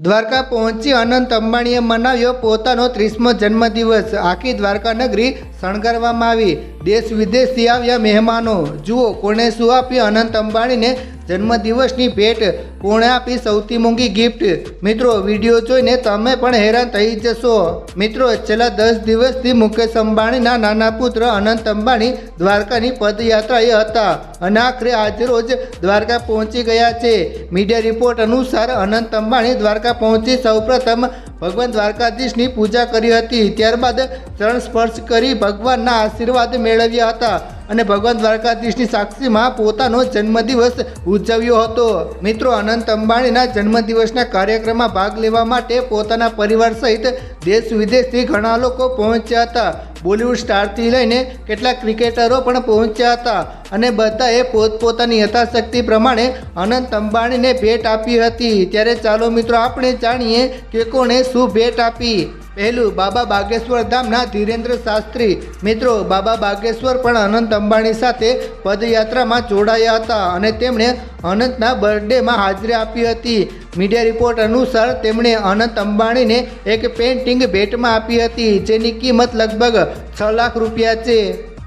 દ્વારકા પહોંચી અનંત અંબાણીએ મનાવ્યો પોતાનો 30મો જન્મદિવસ। આખી દ્વારકા નગરી શણગારવામાં આવી। દેશ વિદેશથી આવ્યા મહેમાનો। જુઓ કોણે શું આપ્યું અનંત અંબાણીને જન્મદિવસની ભેટ, કોણે આપી સૌથી મોંઘી ગિફ્ટ। મિત્રો વિડીયો જોઈને તમે પણ હેરાન થઈ જશો। મિત્રો છેલ્લા 10 દિવસથી મુકેશ અંબાણીના નાના પુત્ર અનંત અંબાણી દ્વારકાની પદયાત્રાએ હતા અને આખરે આજરોજ દ્વારકા પહોંચી ગયા છે। મીડિયા રિપોર્ટ અનુસાર અનંત અંબાણી દ્વારકા પહોંચી સૌપ્રથમ ભગવાન દ્વારકાધીશની પૂજા કરી હતી। ત્યારબાદ ચરણ સ્પર્શ કરી ભગવાનના આશીર્વાદ મેળવ્યા હતા અને ભગવાન દ્વારકાધીશની સાક્ષીમાં પોતાનો જન્મદિવસ ઉજવ્યો હતો। મિત્રો અનંત અંબાણીના જન્મદિવસના કાર્યક્રમમાં ભાગ લેવા માટે પોતાના પરિવાર સહિત દેશ વિદેશથી ઘણા લોકો પહોંચ્યા હતા। બોલિવૂડ સ્ટારથી લઈને કેટલાક ક્રિકેટરો પણ પહોંચ્યા હતા અને બધાએ પોતપોતાની યથાશક્તિ પ્રમાણે અનંત અંબાણીને ભેટ આપી હતી। ત્યારે ચાલો મિત્રો આપણે જાણીએ કે કોણે શું ભેટ આપી। પહેલું, બાબા બાગેશ્વર ધામના ધીરેન્દ્ર શાસ્ત્રી। મિત્રો બાબા બાગેશ્વર પણ અનંત અંબાણી સાથે પદયાત્રામાં જોડાયા હતા અને તેમણે અનંતના બર્થડેમાં હાજરી આપી હતી। મીડિયા રિપોર્ટ અનુસાર તેમણે અનંત અંબાણીને એક પેઇન્ટિંગ ભેટમાં આપી હતી જેની કિંમત લગભગ 6 લાખ રૂપિયા છે।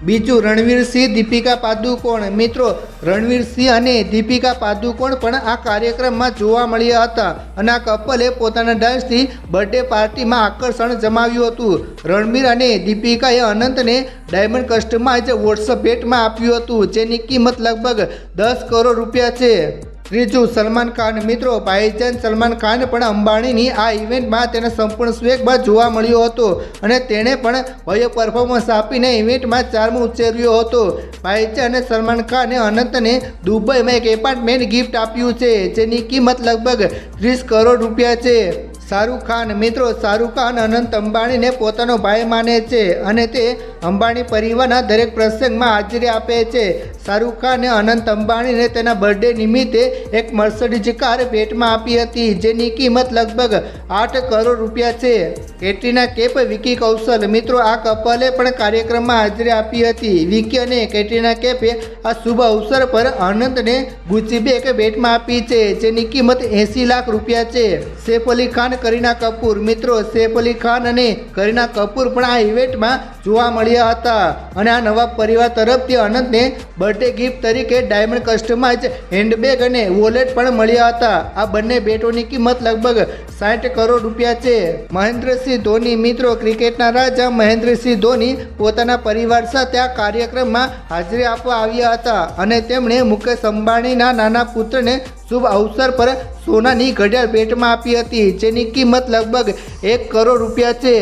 બીજું, રણવીર સિંહ દીપિકા પાદુકોણ। મિત્રો રણવીર સિંહ અને દીપિકા પાદુકોણ પણ આ કાર્યક્રમમાં જોવા મળ્યા હતા અને આ કપલે પોતાના ડાન્સથી બર્થડે પાર્ટીમાં આકર્ષણ જમાવ્યું હતું। રણવીર અને દીપિકાએ અનંતને ડાયમંડ કસ્ટમાઇઝ વોટ્સઅપ ભેટમાં આપ્યું હતું જેની કિંમત લગભગ 10 કરોડ રૂપિયા છે। ત્રીજું, સલમાન ખાન। મિત્રો ભાઈજાન સલમાન ખાન પણ અંબાણીની આ ઇવેન્ટમાં તેના સંપૂર્ણ સ્વેગમાં જોવા મળ્યો હતો અને તેણે પણ ભવ્ય પરફોર્મન્સ આપીને ઇવેન્ટમાં ચાર્મ ઉચ્ચાર્યો હતો। ભાઈજાન સલમાન ખાને અનંતને દુબઈમાં એક એપાર્ટમેન્ટ ગિફ્ટ આપ્યું છે જેની કિંમત લગભગ 30 કરોડ રૂપિયા છે। શાહરૂખ ખાન। મિત્રો શાહરૂખ ખાન અનંત અંબાણીને પોતાનો ભાઈ માને છે અને તે અંબાણી પરિવારના દરેક પ્રસંગમાં હાજરી આપે છે। શાહરૂખ ખાને અનંત અંબાણીને તેના બર્થડે નિમિત્તે એક મર્સિડીઝ કાર ભેટમાં આપી હતી જેની કિંમત લગભગ 8 કરોડ રૂપિયા છે। કેટરીના કૈફ, વિકી કૌશલ। મિત્રો આ કપલે પણ કાર્યક્રમમાં હાજરી આપી હતી। વિકી અને કેટરીના કૈફે આ શુભ અવસર પર અનંતને ગુચી બેગ ભેટમાં આપી છે જેની કિંમત 80 લાખ રૂપિયા છે। સૈફ અલી ખાન, કરીના કપૂર। મિત્રો સૈફ અલી ખાન અને કરીના કપૂર પણ આ ઇવેન્ટમાં જોવા મળ્યા હતા અને આ નવા પરિવાર તરફથી અનંતને બર્થડે ગિફ્ટ તરીકે ડાયમંડ કસ્ટમાઇઝ હેન્ડબેગ અને વોલેટ પણ મળ્યા હતા। આ બંને ભેટોની કિંમત લગભગ 60 કરોડ રૂપિયા છે। મહેન્દ્રસિંહ ધોની। મિત્રો ક્રિકેટના રાજા મહેન્દ્રસિંહ ધોની પોતાના પરિવાર સાથે આ કાર્યક્રમમાં હાજરી આપવા આવ્યા હતા અને તેમણે મુકેશ અંબાણીના નાના પુત્રને શુભ અવસર પર સોનાની ઘડિયાળ ભેટમાં આપી હતી જેની કિંમત લગભગ 1 કરોડ રૂપિયા છે।